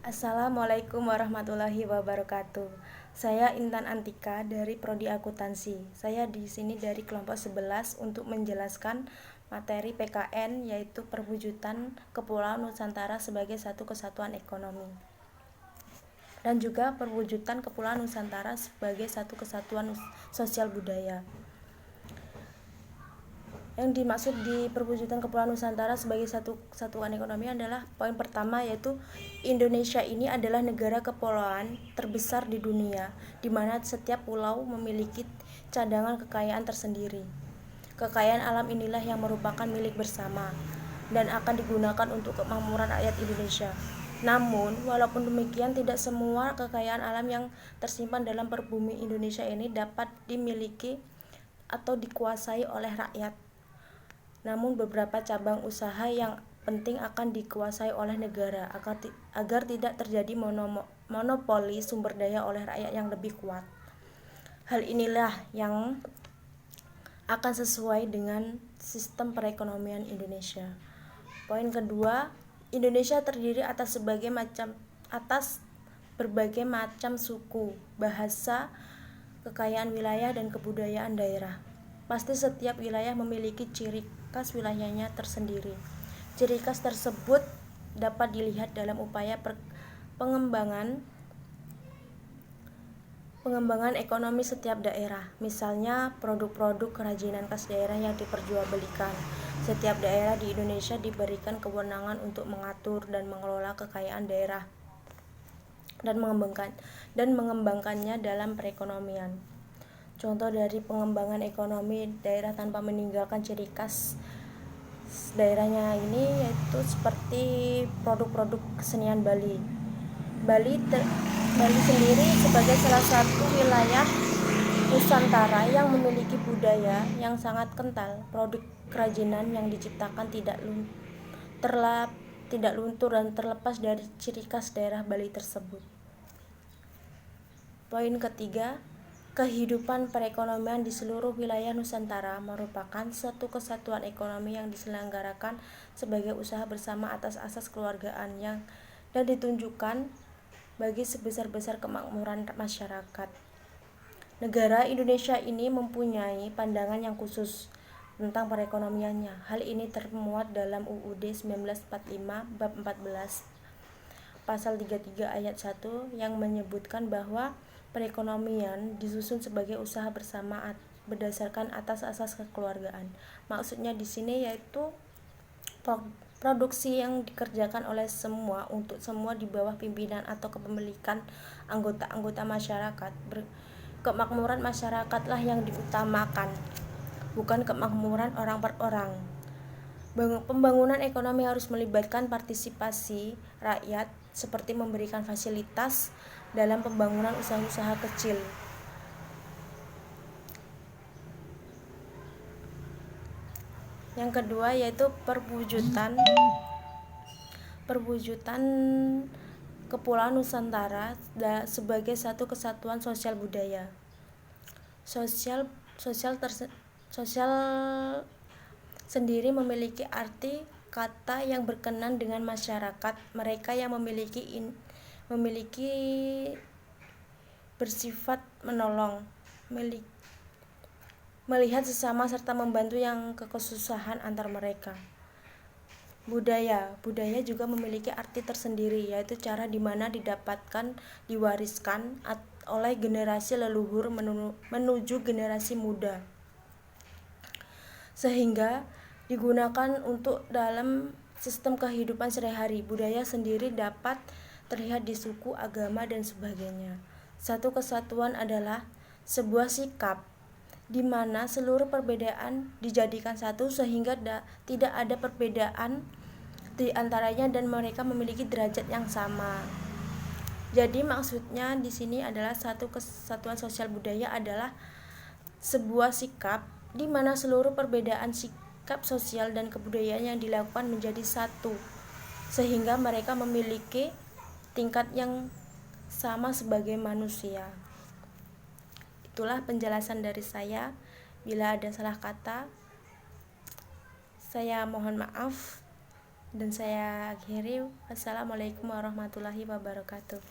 Assalamualaikum warahmatullahi wabarakatuh. Saya Intan Antika dari Prodi Akuntansi. Saya di sini dari kelompok 11 untuk menjelaskan materi PKN, yaitu perwujudan Kepulauan Nusantara sebagai satu kesatuan ekonomi, dan juga perwujudan Kepulauan Nusantara sebagai satu kesatuan sosial budaya. Yang dimaksud di perwujudan Kepulauan Nusantara sebagai satu kesatuan ekonomi adalah poin pertama, yaitu Indonesia ini adalah negara kepulauan terbesar di dunia, di mana setiap pulau memiliki cadangan kekayaan tersendiri. Kekayaan alam inilah yang merupakan milik bersama dan akan digunakan untuk kemakmuran rakyat Indonesia. Namun, walaupun demikian, tidak semua kekayaan alam yang tersimpan dalam perbumi Indonesia ini dapat dimiliki atau dikuasai oleh rakyat. Namun beberapa cabang usaha yang penting akan dikuasai oleh negara agar tidak terjadi monopoli sumber daya oleh rakyat yang lebih kuat. Hal inilah yang akan sesuai dengan sistem perekonomian Indonesia. Poin kedua, Indonesia terdiri atas berbagai macam suku, bahasa, kekayaan wilayah dan kebudayaan daerah. Pasti setiap wilayah memiliki ciri khas wilayahnya tersendiri. Ciri khas tersebut dapat dilihat dalam upaya pengembangan ekonomi setiap daerah. Misalnya, produk-produk kerajinan khas daerah yang diperjualbelikan. Setiap daerah di Indonesia diberikan kewenangan untuk mengatur dan mengelola kekayaan daerah dan mengembangkannya dalam perekonomian. Contoh dari pengembangan ekonomi daerah tanpa meninggalkan ciri khas daerahnya ini yaitu seperti produk-produk kesenian Bali. Bali sendiri sebagai salah satu wilayah Nusantara yang memiliki budaya yang sangat kental. Produk kerajinan yang diciptakan tidak luntur dan terlepas dari ciri khas daerah Bali tersebut. Poin ketiga, kehidupan perekonomian di seluruh wilayah Nusantara merupakan satu kesatuan ekonomi yang diselenggarakan sebagai usaha bersama atas asas kekeluargaan dan ditunjukkan bagi sebesar-besar kemakmuran masyarakat. Negara Indonesia ini mempunyai pandangan yang khusus tentang perekonomiannya. Hal ini termuat dalam UUD 1945 bab 14 pasal 33 ayat 1 yang menyebutkan bahwa perekonomian disusun sebagai usaha bersama berdasarkan atas asas kekeluargaan. Maksudnya di sini yaitu produksi yang dikerjakan oleh semua untuk semua di bawah pimpinan atau kepemilikan anggota-anggota masyarakat. Kemakmuran masyarakatlah yang diutamakan, bukan kemakmuran orang per orang. Pembangunan ekonomi harus melibatkan partisipasi rakyat seperti memberikan fasilitas dalam pembangunan usaha-usaha kecil. Yang kedua yaitu perwujudan Kepulauan Nusantara sebagai satu kesatuan sosial budaya. Sosial sendiri memiliki arti kata yang berkenan dengan masyarakat. Mereka yang memiliki bersifat menolong, melihat sesama serta membantu yang kesusahan antar mereka. Budaya juga memiliki arti tersendiri, yaitu cara di mana diwariskan oleh generasi leluhur menuju generasi muda, sehingga digunakan untuk dalam sistem kehidupan sehari-hari. Budaya sendiri dapat terlihat di suku, agama, dan sebagainya. Satu kesatuan adalah sebuah sikap di mana seluruh perbedaan dijadikan satu sehingga tidak ada perbedaan di antaranya dan mereka memiliki derajat yang sama. Jadi maksudnya di sini adalah satu kesatuan sosial budaya adalah sebuah sikap di mana seluruh perbedaan sikap sosial dan kebudayaan yang dilakukan menjadi satu sehingga mereka memiliki tingkat yang sama sebagai manusia. Itulah penjelasan dari saya. Bila ada salah kata, saya mohon maaf. Dan saya akhiri, wassalamualaikum warahmatullahi wabarakatuh.